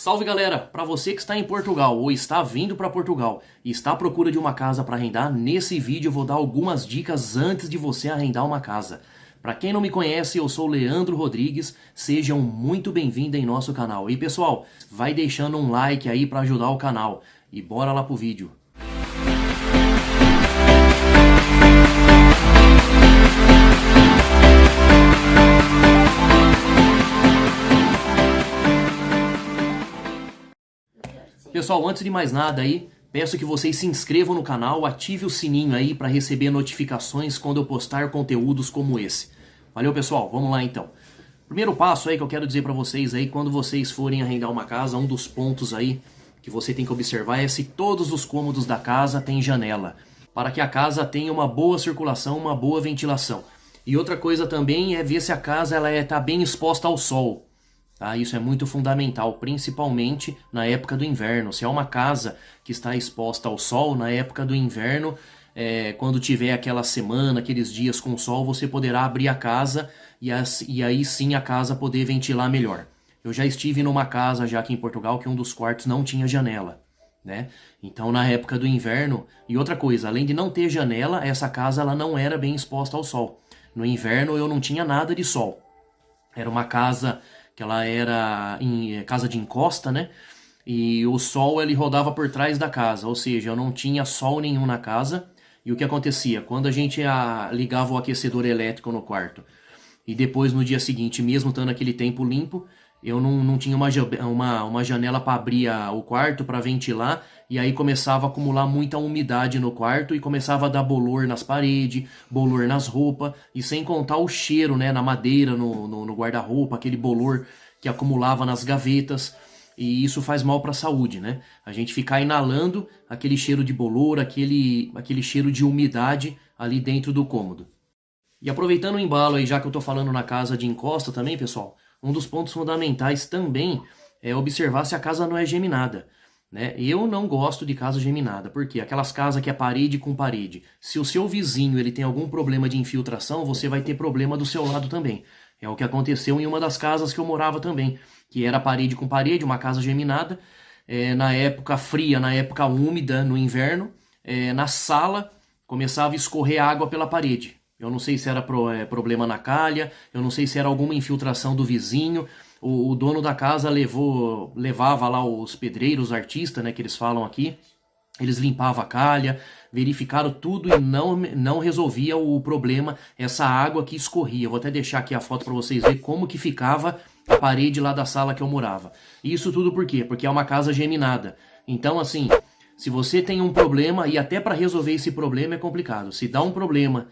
Salve galera! Para você que está em Portugal ou está vindo para Portugal e está à procura de uma casa para arrendar, nesse vídeo eu vou dar algumas dicas antes de você arrendar uma casa. Para quem não me conhece, eu sou Leandro Rodrigues, sejam muito bem-vindos em nosso canal. E pessoal, vai deixando um like aí para ajudar o canal e bora lá pro vídeo. Pessoal, antes de mais nada aí, peço que vocês se inscrevam no canal, ative o sininho aí para receber notificações quando eu postar conteúdos como esse. Valeu pessoal, vamos lá então. Primeiro passo aí que eu quero dizer para vocês aí, quando vocês forem arrendar uma casa, um dos pontos aí que você tem que observar é se todos os cômodos da casa têm janela, para que a casa tenha uma boa circulação, uma boa ventilação. E outra coisa também é ver se a casa está bem exposta ao sol. Tá? Isso é muito fundamental, principalmente na época do inverno. Se é uma casa que está exposta ao sol, na época do inverno, quando tiver aquela semana, aqueles dias com sol, você poderá abrir a casa e aí sim a casa poder ventilar melhor. Eu já estive numa casa já aqui em Portugal que um dos quartos não tinha janela, né? Então na época do inverno, e outra coisa, além de não ter janela, essa casa ela não era bem exposta ao sol. No inverno eu não tinha nada de sol. Era uma casa que ela era casa de encosta, né? E o sol ele rodava por trás da casa, ou seja, eu não tinha sol nenhum na casa. E o que acontecia? Quando a gente ligava o aquecedor elétrico no quarto e depois no dia seguinte, mesmo estando aquele tempo limpo, eu não tinha uma janela para abrir o quarto, para ventilar, e aí começava a acumular muita umidade no quarto e começava a dar bolor nas paredes, bolor nas roupas, e sem contar o cheiro, né, na madeira, no guarda-roupa, aquele bolor que acumulava nas gavetas, e isso faz mal para a saúde, né? A gente ficar inalando aquele cheiro de bolor, aquele cheiro de umidade ali dentro do cômodo. E aproveitando o embalo aí, já que eu tô falando na casa de encosta também, pessoal, um dos pontos fundamentais também é observar se a casa não é geminada, né? Eu não gosto de casa geminada, porque aquelas casas que é parede com parede, se o seu vizinho ele tem algum problema de infiltração, você vai ter problema do seu lado também. É o que aconteceu em uma das casas que eu morava também, que era parede com parede, uma casa geminada, na época fria, na época úmida, no inverno, na sala começava a escorrer água pela parede. Eu não sei se era problema na calha, eu não sei se era alguma infiltração do vizinho. O dono da casa levava lá os pedreiros, os artistas, né, que eles falam aqui. Eles limpavam a calha, verificaram tudo e não resolvia o problema, essa água que escorria. Eu vou até deixar aqui a foto para vocês verem como que ficava a parede lá da sala que eu morava. Isso tudo por quê? Porque é uma casa geminada. Então, assim, se você tem um problema, e até para resolver esse problema é complicado. Se dá um problema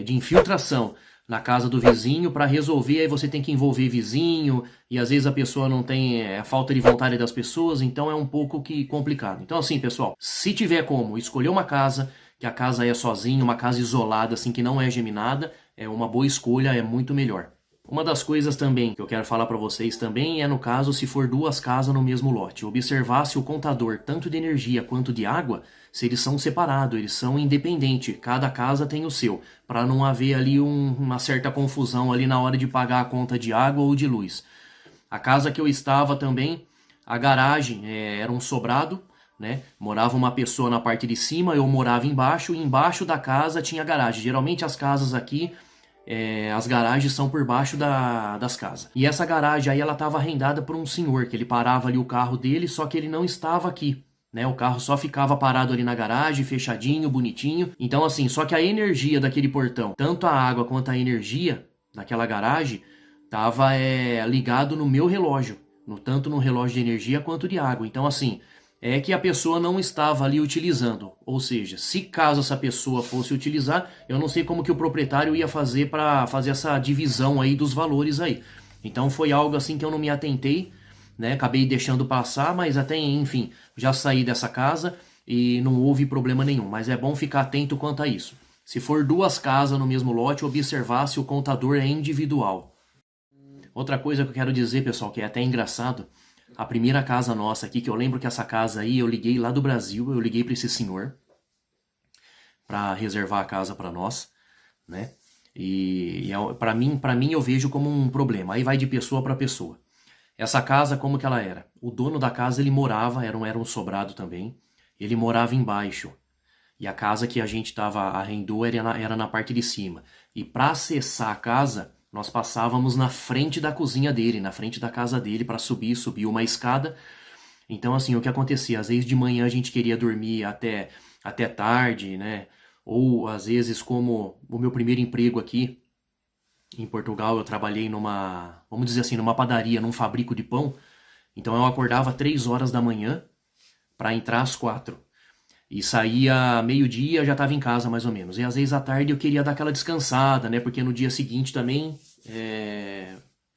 de infiltração na casa do vizinho, para resolver aí você tem que envolver vizinho, e às vezes a pessoa não tem a falta de vontade das pessoas, então é um pouco que complicado. Então assim, pessoal, se tiver como escolher uma casa, que a casa é sozinha, uma casa isolada, assim, que não é geminada, é uma boa escolha, é muito melhor. Uma das coisas também que eu quero falar para vocês também é no caso se for duas casas no mesmo lote. Observar se o contador, tanto de energia quanto de água, se eles são separados, eles são independentes. Cada casa tem o seu, para não haver ali uma certa confusão ali na hora de pagar a conta de água ou de luz. A casa que eu estava também, a garagem era um sobrado, né? Morava uma pessoa na parte de cima, eu morava embaixo, e embaixo da casa tinha garagem. Geralmente as casas aqui as garagens são por baixo das casas. E essa garagem aí ela estava arrendada por um senhor, que ele parava ali o carro dele, só que ele não estava aqui, né? O carro só ficava parado ali na garagem, fechadinho, bonitinho. Então assim, só que a energia daquele portão, tanto a água quanto a energia daquela garagem, estava ligado no meu relógio, tanto no relógio de energia quanto de água. Então assim, é que a pessoa não estava ali utilizando. Ou seja, se caso essa pessoa fosse utilizar, eu não sei como que o proprietário ia fazer para fazer essa divisão aí dos valores aí. Então foi algo assim que eu não me atentei, né? Acabei deixando passar, mas até, enfim, já saí dessa casa e não houve problema nenhum. Mas é bom ficar atento quanto a isso. Se for duas casas no mesmo lote, observar se o contador é individual. Outra coisa que eu quero dizer, pessoal, que é até engraçado, a primeira casa nossa aqui, que eu lembro que essa casa aí, eu liguei lá do Brasil, eu liguei para esse senhor para reservar a casa para nós, né? E para mim eu vejo como um problema. Aí vai de pessoa para pessoa. Essa casa, como que ela era? O dono da casa, ele morava, era um sobrado também, ele morava embaixo. E a casa que a gente arrendou era na parte de cima. E para acessar a casa, nós passávamos na frente da cozinha dele, na frente da casa dele, para subir uma escada. Então, assim, o que acontecia? Às vezes de manhã a gente queria dormir até tarde, né? Ou às vezes, como o meu primeiro emprego aqui em Portugal, eu trabalhei vamos dizer assim, numa padaria, num fabrico de pão. Então eu acordava 3 horas da manhã para entrar às 4. E saía meio-dia, já estava em casa mais ou menos. E às vezes à tarde eu queria dar aquela descansada, né? Porque no dia seguinte também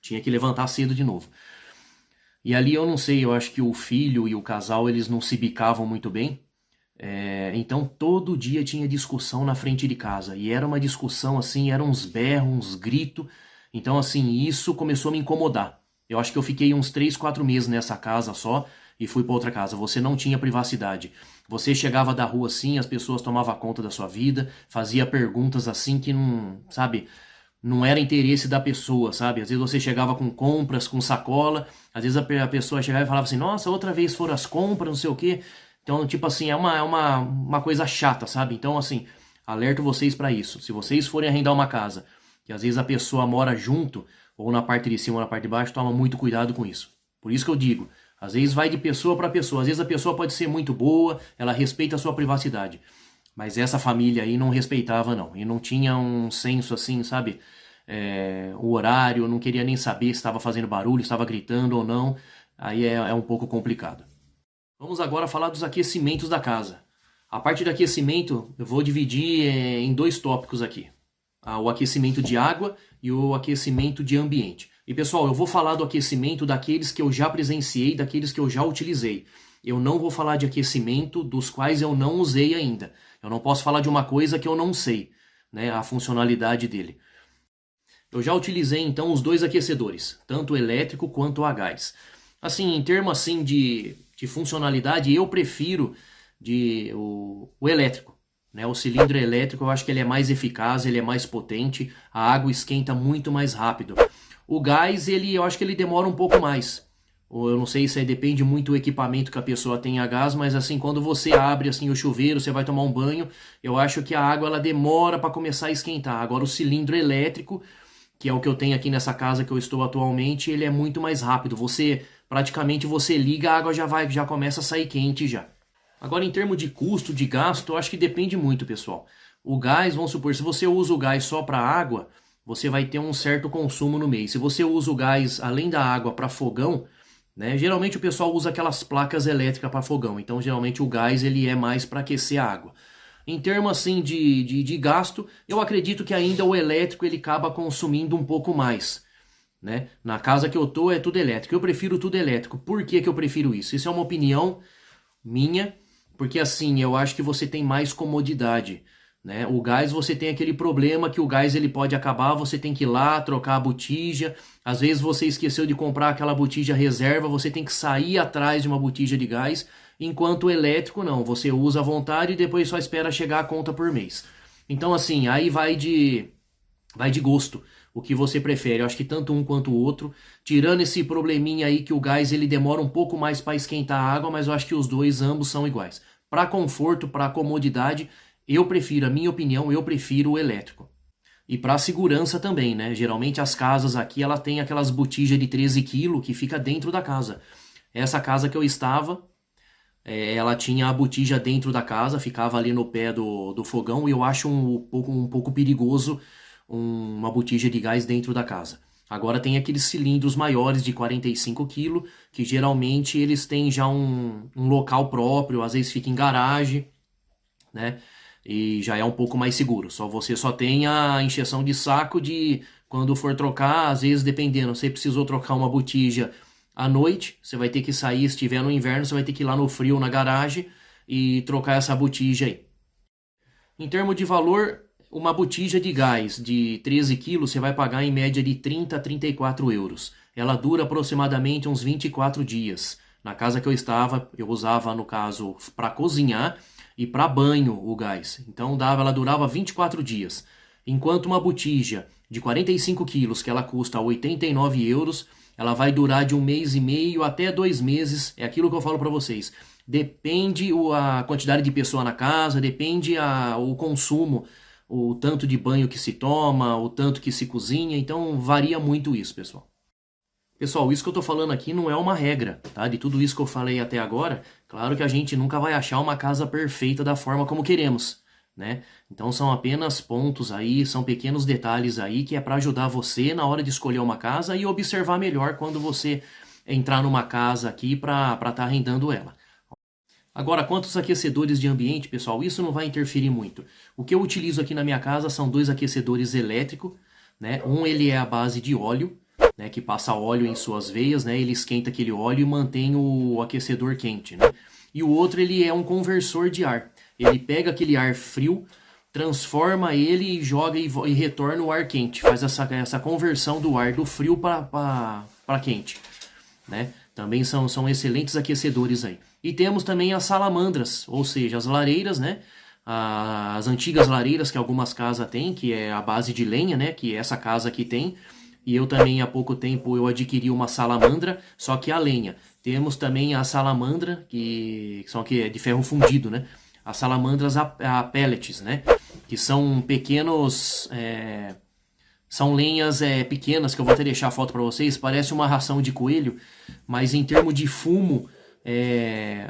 tinha que levantar cedo de novo. E ali eu não sei, eu acho que o filho e o casal eles não se bicavam muito bem. Então todo dia tinha discussão na frente de casa. E era uma discussão assim, eram uns berros, uns gritos. Então assim, isso começou a me incomodar. Eu acho que eu fiquei uns 3, 4 meses nessa casa só e fui para outra casa. Você não tinha privacidade. Você chegava da rua assim, as pessoas tomavam conta da sua vida, fazia perguntas assim que não, sabe, não era interesse da pessoa, sabe? Às vezes você chegava com compras, com sacola, às vezes a pessoa chegava e falava assim, nossa, outra vez foram as compras, não sei o quê. Então, tipo assim, é uma coisa chata, sabe? Então, assim, alerto vocês para isso. Se vocês forem arrendar uma casa, que às vezes a pessoa mora junto, ou na parte de cima ou na parte de baixo, toma muito cuidado com isso. Por isso que eu digo, às vezes vai de pessoa para pessoa. Às vezes a pessoa pode ser muito boa, ela respeita a sua privacidade. Mas essa família aí não respeitava, não. E não tinha um senso assim, sabe? O horário, não queria nem saber se estava fazendo barulho, se estava gritando ou não. Aí é um pouco complicado. Vamos agora falar dos aquecimentos da casa. A parte do aquecimento eu vou dividir em 2 tópicos aqui. O aquecimento de água e o aquecimento de ambiente. E pessoal, eu vou falar do aquecimento daqueles que eu já presenciei, daqueles que eu já utilizei. Eu não vou falar de aquecimento dos quais eu não usei ainda. Eu não posso falar de uma coisa que eu não sei, né, a funcionalidade dele. Eu já utilizei então os 2 aquecedores, tanto o elétrico quanto a gás. Assim, em termos assim de funcionalidade, eu prefiro o elétrico. Né? O cilindro elétrico eu acho que ele é mais eficaz, ele é mais potente, a água esquenta muito mais rápido. O gás, eu acho que ele demora um pouco mais. Ou eu não sei se depende muito do equipamento que a pessoa tem a gás, mas assim, quando você abre assim o chuveiro, você vai tomar um banho, eu acho que a água ela demora para começar a esquentar. Agora o cilindro elétrico, que é o que eu tenho aqui nessa casa que eu estou atualmente, ele é muito mais rápido. Praticamente você liga, a água já começa a sair quente já. Agora em termos de custo, de gasto, eu acho que depende muito, pessoal. O gás, vamos supor, se você usa o gás só para água, você vai ter um certo consumo no mês. Se você usa o gás além da água para fogão, né, geralmente o pessoal usa aquelas placas elétricas para fogão. Então geralmente o gás ele é mais para aquecer a água. Em termos assim de gasto, eu acredito que ainda o elétrico ele acaba consumindo um pouco mais. Né? Na casa que eu tô é tudo elétrico. Eu prefiro tudo elétrico. Por que eu prefiro isso? Isso é uma opinião minha, porque assim, eu acho que você tem mais comodidade. Né? O gás você tem aquele problema que o gás ele pode acabar, você tem que ir lá trocar a botija. Às vezes você esqueceu de comprar aquela botija reserva, você tem que sair atrás de uma botija de gás. Enquanto o elétrico não, você usa à vontade e depois só espera chegar a conta por mês. Então assim, aí vai de gosto, o que você prefere. Eu acho que tanto um quanto o outro, tirando esse probleminha aí que o gás ele demora um pouco mais para esquentar a água, mas eu acho que os dois ambos são iguais. Para conforto, para comodidade, eu prefiro, a minha opinião, eu prefiro o elétrico. E para segurança também, né? Geralmente as casas aqui, ela tem aquelas botijas de 13 kg que fica dentro da casa. Essa casa que eu estava, ela tinha a botija dentro da casa, ficava ali no pé do fogão, e eu acho um pouco perigoso uma botija de gás dentro da casa. Agora tem aqueles cilindros maiores de 45 kg, que geralmente eles têm já um local próprio, às vezes fica em garagem, né? E já é um pouco mais seguro. Você só tem a encheção de saco de quando for trocar, às vezes dependendo, você precisou trocar uma botija à noite, você vai ter que sair, se estiver no inverno, você vai ter que ir lá no frio, na garagem, e trocar essa botija aí. Em termos de valor, uma botija de gás de 13 kg você vai pagar em média de 30 a 34 euros. Ela dura aproximadamente uns 24 dias. Na casa que eu estava, eu usava, no caso, para cozinhar e para banho o gás. Então ela durava 24 dias. Enquanto uma botija de 45 quilos, que ela custa 89 euros, ela vai durar de 1 mês e meio até 2 meses, é aquilo que eu falo para vocês. Depende a quantidade de pessoa na casa, depende o consumo, o tanto de banho que se toma, o tanto que se cozinha, então varia muito isso, pessoal. Pessoal, isso que eu tô falando aqui não é uma regra, tá? De tudo isso que eu falei até agora, claro que a gente nunca vai achar uma casa perfeita da forma como queremos, né? Então são apenas pontos aí, são pequenos detalhes aí que é para ajudar você na hora de escolher uma casa e observar melhor quando você entrar numa casa aqui para estar arrendando ela. Agora, quanto aos aquecedores de ambiente, pessoal, isso não vai interferir muito. O que eu utilizo aqui na minha casa são 2 aquecedores elétricos, né? Um ele é à base de óleo, né, que passa óleo em suas veias, né? Ele esquenta aquele óleo e mantém o aquecedor quente, né? E o outro ele é um conversor de ar. Ele pega aquele ar frio, transforma ele e joga e retorna o ar quente. Faz essa conversão do ar do frio para quente, né? Também são excelentes aquecedores aí. E temos também as salamandras, ou seja, as lareiras, né? As antigas lareiras que algumas casas têm, que é a base de lenha, né? Que essa casa aqui tem. E eu também há pouco tempo eu adquiri uma salamandra, só que a lenha. Temos também a salamandra, que são aqui de ferro fundido, né? As salamandras a pellets, né? Que são pequenos... São lenhas pequenas, que eu vou até deixar a foto para vocês. Parece uma ração de coelho, mas em termos de fumo,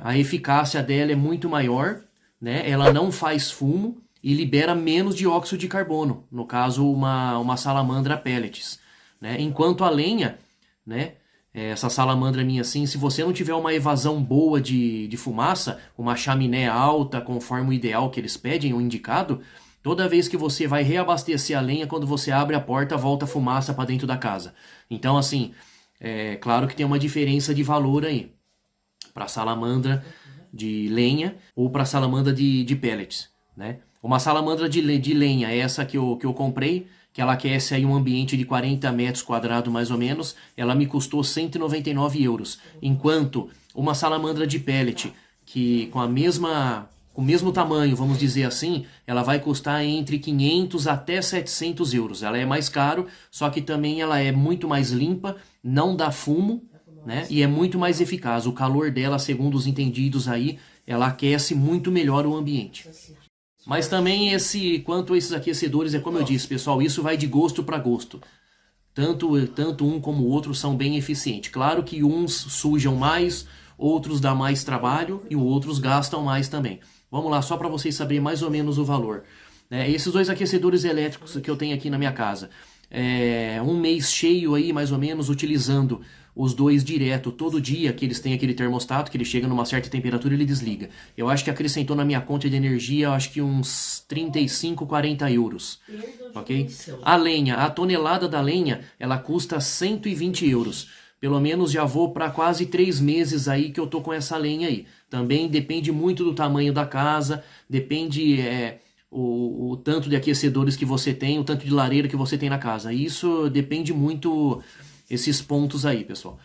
a eficácia dela é muito maior, né? Ela não faz fumo e libera menos dióxido de carbono. No caso, uma salamandra pellets, né? Enquanto a lenha, né? Essa salamandra minha assim, se você não tiver uma evasão boa de fumaça, uma chaminé alta, conforme o ideal que eles pedem, o indicado... Toda vez que você vai reabastecer a lenha, quando você abre a porta, volta a fumaça para dentro da casa. Então, assim, claro que tem uma diferença de valor aí. Para salamandra de lenha ou para salamandra de pellets, né? Uma salamandra de lenha, essa que eu comprei, que ela aquece aí um ambiente de 40 metros quadrados mais ou menos, ela me custou 199 euros. Enquanto uma salamandra de pellet, que com o mesmo tamanho, vamos dizer assim, ela vai custar entre 500 até 700 euros. Ela é mais caro, só que também ela é muito mais limpa, não dá fumo, né? E é muito mais eficaz. O calor dela, segundo os entendidos aí, ela aquece muito melhor o ambiente. Mas também quanto a esses aquecedores, é como eu disse, pessoal, isso vai de gosto para gosto. Tanto um como o outro são bem eficientes. Claro que uns sujam mais, outros dá mais trabalho e outros gastam mais também. Vamos lá, só para vocês saberem mais ou menos o valor. Esses 2 aquecedores elétricos que eu tenho aqui na minha casa. Um mês cheio aí, mais ou menos, utilizando os 2 direto, todo dia, que eles têm aquele termostato, que ele chega numa certa temperatura e ele desliga. Eu acho que acrescentou na minha conta de energia, eu acho que uns 35, 40 euros. Ok? A lenha, a tonelada da lenha, ela custa 120 euros. Pelo menos já vou para quase 3 meses aí que eu tô com essa lenha aí. Também depende muito do tamanho da casa, depende o tanto de aquecedores que você tem, o tanto de lareira que você tem na casa. Isso depende muito, esses pontos aí, pessoal.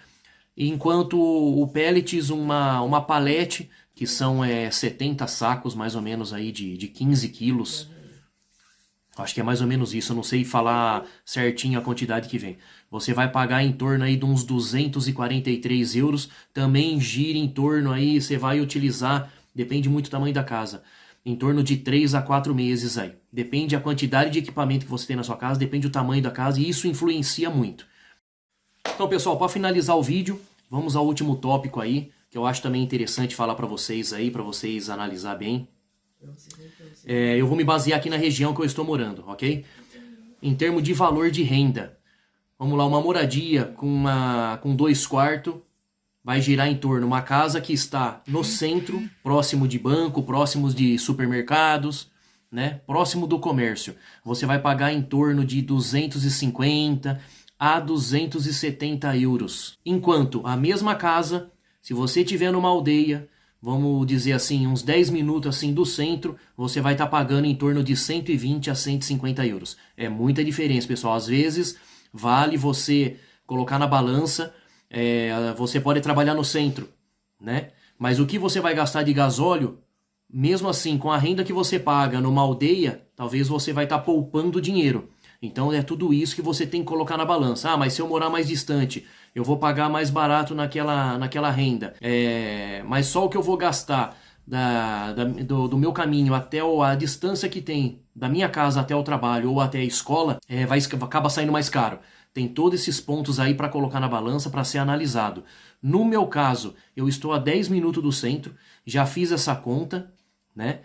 Enquanto o pellets, uma palete, que são 70 sacos mais ou menos aí de 15 quilos. Acho que é mais ou menos isso, eu não sei falar certinho a quantidade que vem. Você vai pagar em torno aí de uns 243 euros, também gira em torno aí, você vai utilizar, depende muito do tamanho da casa, em torno de 3 a 4 meses aí. Depende a quantidade de equipamento que você tem na sua casa, depende do tamanho da casa e isso influencia muito. Então pessoal, para finalizar o vídeo, vamos ao último tópico aí, que eu acho também interessante falar para vocês aí, para vocês analisar bem. Eu vou me basear aqui na região que eu estou morando, ok? Em termos de valor de renda, vamos lá, uma moradia com 2 quartos vai girar em torno uma casa que está no centro, próximo de banco, próximos de supermercados, né? Próximo do comércio. Você vai pagar em torno de 250 a 270 euros. Enquanto a mesma casa, se você estiver numa aldeia, vamos dizer assim, uns 10 minutos assim do centro, você vai estar pagando em torno de 120 a 150 euros. É muita diferença, pessoal. Às vezes, vale você colocar na balança, você pode trabalhar no centro, né? Mas o que você vai gastar de gasóleo, mesmo assim, com a renda que você paga numa aldeia, talvez você vai estar poupando dinheiro. Então é tudo isso que você tem que colocar na balança. Ah, mas se eu morar mais distante, eu vou pagar mais barato naquela renda, mas só o que eu vou gastar do meu caminho até a distância que tem da minha casa até o trabalho ou até a escola, acaba saindo mais caro. Tem todos esses pontos aí para colocar na balança para ser analisado. No meu caso, eu estou a 10 minutos do centro, já fiz essa conta, né?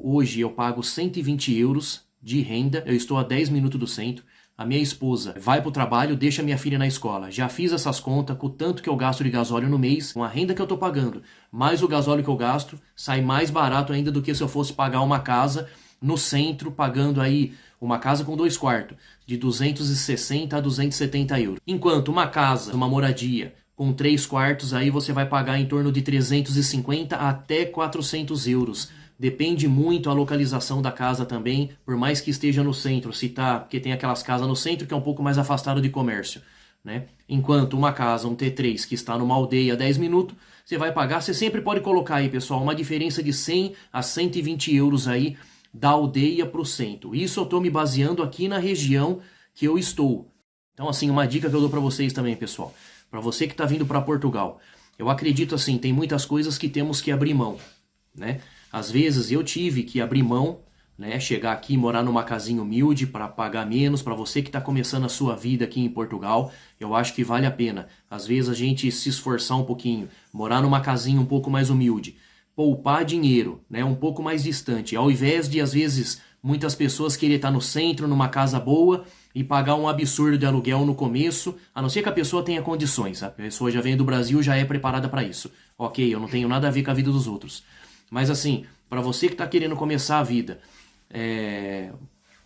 Hoje eu pago 120 euros de renda, eu estou a 10 minutos do centro. A minha esposa vai para o trabalho, deixa minha filha na escola. Já fiz essas contas com o tanto que eu gasto de gasóleo no mês, com a renda que eu estou pagando, mais o gasóleo que eu gasto, sai mais barato ainda do que se eu fosse pagar uma casa no centro, pagando aí uma casa com 2 quartos, de 260 a 270 euros. Enquanto uma casa, uma moradia, com 3 quartos, aí você vai pagar em torno de 350 até 400 euros. Depende muito a localização da casa também, por mais que esteja no centro, porque tem aquelas casas no centro que é um pouco mais afastado de comércio, né? Enquanto uma casa, um T3, que está numa aldeia a 10 minutos, você vai pagar, você sempre pode colocar aí, pessoal, uma diferença de 100 a 120 euros aí da aldeia para o centro. Isso eu estou me baseando aqui na região que eu estou. Então, assim, uma dica que eu dou para vocês também, pessoal, para você que está vindo para Portugal, eu acredito assim, tem muitas coisas que temos que abrir mão, né? Às vezes eu tive que abrir mão, né? Chegar aqui e morar numa casinha humilde para pagar menos. Para você que está começando a sua vida aqui em Portugal, eu acho que vale a pena. Às vezes a gente se esforçar um pouquinho, morar numa casinha um pouco mais humilde, poupar dinheiro, né? Um pouco mais distante, ao invés de às vezes muitas pessoas querem estar no centro, numa casa boa e pagar um absurdo de aluguel no começo, a não ser que a pessoa tenha condições. A pessoa já vem do Brasil, já é preparada para isso. Ok, eu não tenho nada a ver com a vida dos outros. Mas assim, para você que está querendo começar a vida,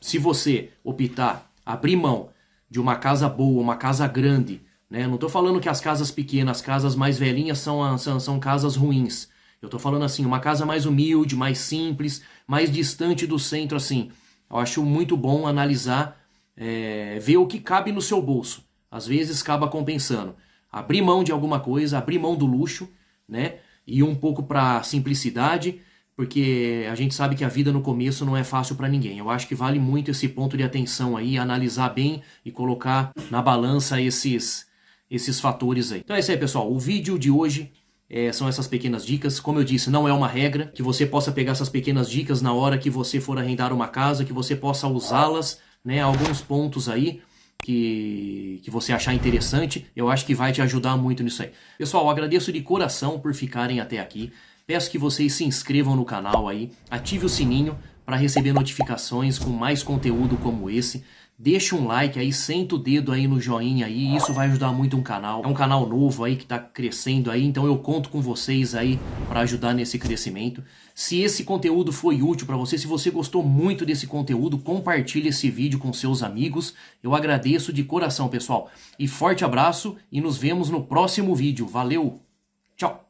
se você optar, abrir mão de uma casa boa, uma casa grande, né? Não estou falando que as casas pequenas, as casas mais velhinhas são casas ruins. Eu estou falando assim, uma casa mais humilde, mais simples, mais distante do centro, assim. Eu acho muito bom analisar, ver o que cabe no seu bolso. Às vezes acaba compensando. Abrir mão de alguma coisa, abrir mão do luxo, né? E um pouco para simplicidade, porque a gente sabe que a vida no começo não é fácil para ninguém. Eu acho que vale muito esse ponto de atenção aí, analisar bem e colocar na balança esses fatores aí. Então é isso aí, pessoal. O vídeo de hoje são essas pequenas dicas. Como eu disse, não é uma regra, que você possa pegar essas pequenas dicas na hora que você for arrendar uma casa, que você possa usá-las, né? Alguns pontos aí que você achar interessante, eu acho que vai te ajudar muito nisso aí. Pessoal, agradeço de coração por ficarem até aqui. Peço que vocês se inscrevam no canal aí, ative o sininho para receber notificações com mais conteúdo como esse. Deixa um like aí, senta o dedo aí no joinha aí, isso vai ajudar muito um canal. É um canal novo aí que está crescendo aí, então eu conto com vocês aí para ajudar nesse crescimento. Se esse conteúdo foi útil para você, se você gostou muito desse conteúdo, compartilhe esse vídeo com seus amigos. Eu agradeço de coração, pessoal. E forte abraço e nos vemos no próximo vídeo. Valeu, tchau!